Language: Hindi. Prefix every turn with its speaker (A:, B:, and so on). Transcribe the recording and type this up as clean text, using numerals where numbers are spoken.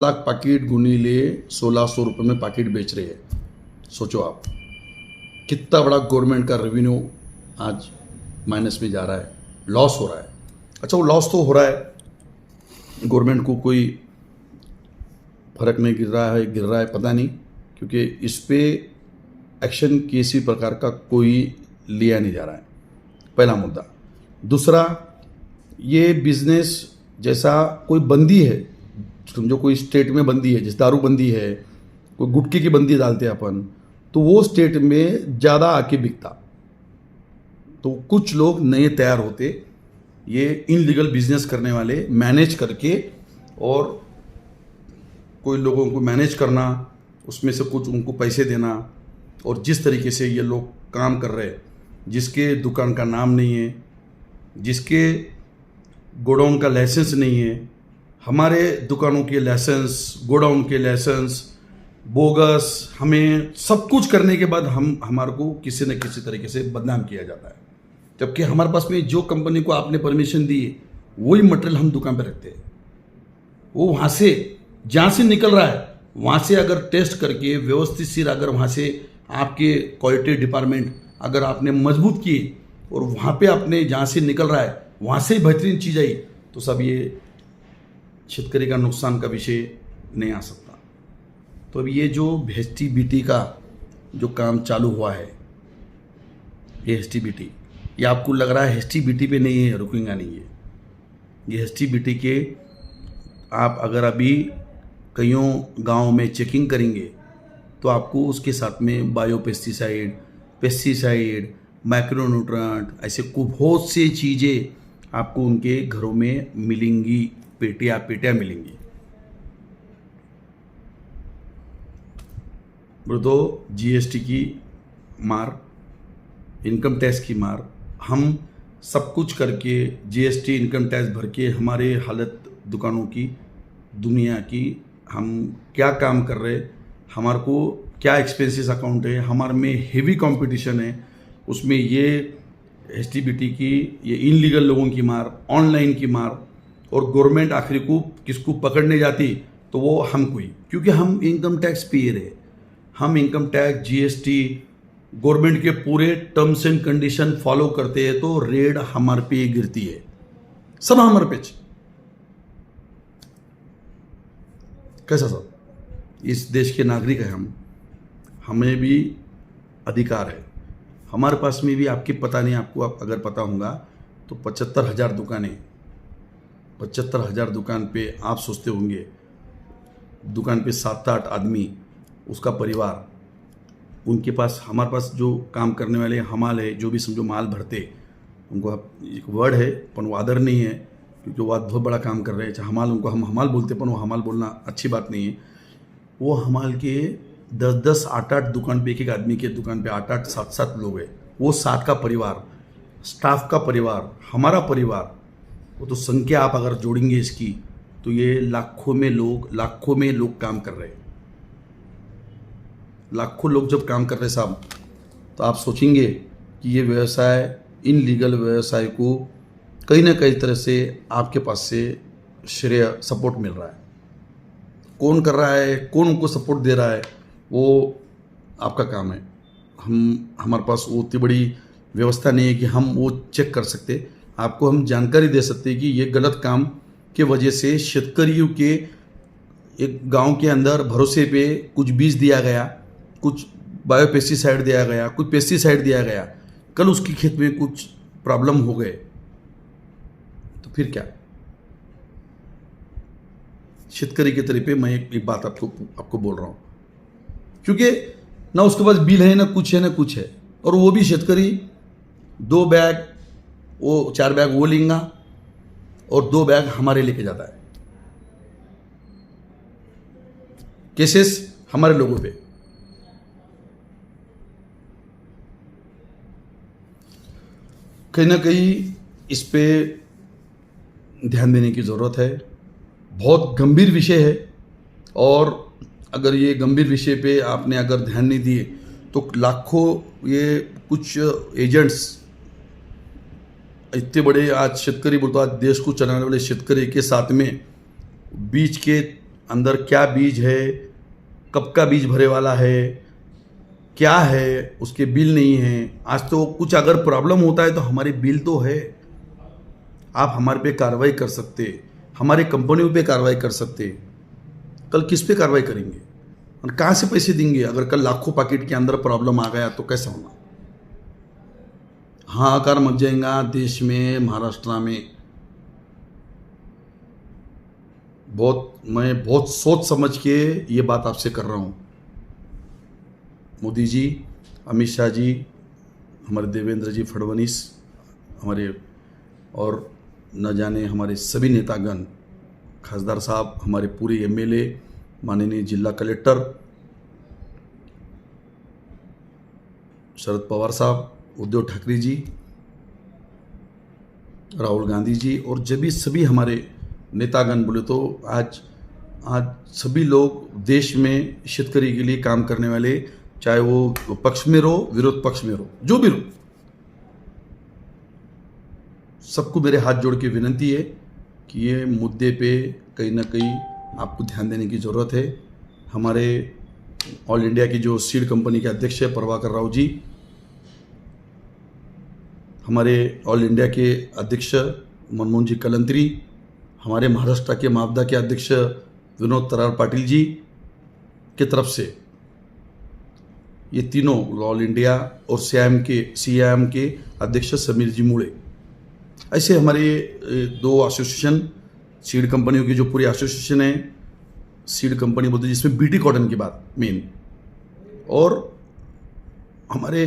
A: लाख पाकिट गुनीले 1600 रुपये में पाकिट बेच रहे हैं। सोचो आप कितना बड़ा गवर्नमेंट का रेवेन्यू आज माइनस में जा रहा है, लॉस हो रहा है। अच्छा, वो लॉस तो हो रहा है, गवर्नमेंट को कोई फर्क नहीं गिर रहा है पता नहीं, क्योंकि इस पे एक्शन किसी प्रकार का कोई लिया नहीं जा रहा है। पहला मुद्दा। दूसरा, ये बिजनेस जैसा कोई बंदी है, समझो कोई स्टेट में बंदी है, जैसे दारू बंदी है, कोई गुटखे की बंदी डालते हैं अपन, तो वो स्टेट में ज़्यादा आके बिकता, तो कुछ लोग नए तैयार होते ये इनलीगल बिजनेस करने वाले मैनेज करके, और कोई लोगों को मैनेज करना, उसमें से कुछ उनको पैसे देना, और जिस तरीके से ये लोग काम कर रहे हैं, जिसके दुकान का नाम नहीं है, जिसके गोडाउन का लाइसेंस नहीं है, हमारे दुकानों के लाइसेंस, गोडाउन के लाइसेंस बोगस, हमें सब कुछ करने के बाद हमारे को किसी न किसी तरीके से बदनाम किया जाता है, जबकि हमारे पास में जो कंपनी को आपने परमिशन दी है वही मटेरियल हम दुकान पे रखते हैं। वो वहाँ से जहाँ से निकल रहा है वहाँ से अगर टेस्ट करके व्यवस्थित सिर, अगर वहाँ से आपके क्वालिटी डिपार्टमेंट अगर आपने मजबूत किए और वहाँ पे आपने जहाँ से निकल रहा है वहाँ से ही बेहतरीन चीज़ आई, तो सब ये शेतकरी का नुकसान का विषय नहीं आ सकता। तो अब ये जो HTBT का जो काम चालू हुआ है, ये HTBT, ये आपको लग रहा है HTBT पे नहीं है, रुकेगा नहीं है। ये HTBT के आप अगर अभी कईयों गांव में चेकिंग करेंगे तो आपको उसके साथ में बायो पेस्टिसाइड, माइक्रोन्यूट्रेंट, ऐसे बहुत सी चीज़ें आपको उनके घरों में मिलेंगी, पेटियां मिलेंगी। तो GST की मार, इनकम टैक्स की मार, हम सब कुछ करके GST इनकम टैक्स भर के हमारे हालत दुकानों की, दुनिया की, हम क्या काम कर रहे, हमारे को क्या एक्सपेंसेस अकाउंट है, हमारे में हेवी कंपटीशन है, उसमें ये HTBT की, ये इनलीगल लोगों की मार, ऑनलाइन की मार, और गवर्नमेंट आखिरी को किसको पकड़ने जाती तो वो हमको ही, क्योंकि हम इनकम टैक्स पेयर है। हम इनकम टैक्स, GST, गवर्नमेंट के पूरे टर्म्स एंड कंडीशन फॉलो करते हैं, तो रेड हमारे पे गिरती है, सब हमारे पे। कैसा सब, इस देश के नागरिक है हम, हमें भी अधिकार है। हमारे पास में भी, आपके पता नहीं, आपको अगर पता होगा तो 75,000 दुकानें, 75,000 दुकान पे आप सोचते होंगे दुकान पे 7-8 आदमी, उसका परिवार, उनके पास, हमारे पास जो काम करने वाले हमाल है, जो भी समझो माल भरते, उनको एक वर्ड है पर वो आदर नहीं है, क्योंकि वो बहुत बड़ा काम कर रहे हैं। हमाल, उनको हम हमाल बोलते, पर वो हमाल बोलना अच्छी बात नहीं है। वो हमाल के 10-10, 8-8 दुकान पे, एक आदमी के दुकान पे 8-8, 7-7 लोग हैं। वो 7 का परिवार, स्टाफ का परिवार, हमारा परिवार, वो तो संख्या आप अगर जोड़ेंगे इसकी तो ये लाखों में लोग काम कर रहे हैं। लाखों लोग जब काम कर रहे साहब, तो आप सोचेंगे कि ये व्यवसाय, इनलीगल व्यवसाय को कहीं ना कहीं तरह से आपके पास से श्रेय, सपोर्ट मिल रहा है। कौन कर रहा है, कौन उनको सपोर्ट दे रहा है, वो आपका काम है। हमारे पास वो उतनी बड़ी व्यवस्था नहीं है कि हम वो चेक कर सकते। आपको हम जानकारी दे सकते हैं कि ये गलत काम के वजह से शेतकरियों के एक गांव के अंदर भरोसे पे कुछ बीज दिया गया, कुछ बायो पेस्टिसाइड दिया गया, कुछ पेस्टिसाइड दिया गया, कल उसके खेत में कुछ प्रॉब्लम हो गए, तो फिर क्या? शेतकरी के तरीके पे मैं एक बात आपको बोल रहा हूँ, क्योंकि ना उसके पास बिल है, ना कुछ है, और वो भी शेतकरी 2 बैग, वो 4 बैग वो लेंगा और 2 बैग हमारे लेके जाता है। केसेस हमारे लोगों पे। कहीं ना कहीं इस पे ध्यान देने की ज़रूरत है। बहुत गंभीर विषय है, और अगर ये गंभीर विषय पे आपने अगर ध्यान नहीं दिए तो लाखों, ये कुछ एजेंट्स इतने बड़े, आज शेतकरी बोलते, आज देश को चलाने वाले शेतकरी के साथ में बीच के अंदर क्या बीज है, कब का बीज भरे वाला है, क्या है, उसके बिल नहीं है। आज तो कुछ अगर प्रॉब्लम होता है तो हमारे बिल तो है, आप हमारे पे कार्रवाई कर सकते, हमारे कंपनियों पे कार्रवाई कर सकते। कल किस पे कार्रवाई करेंगे और कहाँ से पैसे देंगे? अगर कल लाखों पैकेट के अंदर प्रॉब्लम आ गया तो कैसा होना? हाहाकार मच जाएगा देश में, महाराष्ट्र में। मैं बहुत सोच समझ के ये बात आपसे कर रहा हूँ। मोदी जी, अमित शाह जी, हमारे देवेंद्र जी फडणवीस, हमारे और न जाने हमारे सभी नेतागण, खासदार साहब, हमारे पूरे एमएलए, माननीय जिला कलेक्टर शरद पवार साहब, उद्धव ठाकरे जी, राहुल गांधी जी और जब भी सभी हमारे नेतागण बोले तो आज सभी लोग देश में शेतकरी के लिए काम करने वाले, चाहे वो पक्ष में रहो, विरोध पक्ष में रहो, जो भी रहो, सबको मेरे हाथ जोड़ के विनती है कि ये मुद्दे पे कहीं ना कहीं आपको ध्यान देने की ज़रूरत है। हमारे ऑल इंडिया की जो सीड कंपनी के अध्यक्ष है प्रभाकर राव जी, हमारे ऑल इंडिया के अध्यक्ष मनमोहन जी कलंत्री, हमारे महाराष्ट्र के मापदा के अध्यक्ष विनोद तरार पाटिल जी की तरफ से ये तीनों ऑल इंडिया और सीआईएम के अध्यक्ष समीर जी मूड़े, ऐसे हमारे दो एसोसिएशन, सीड कंपनियों की जो पूरी एसोसिएशन है, सीड कंपनी बोलते हैं जिसमें बीटी कॉटन की बात मेन, और हमारे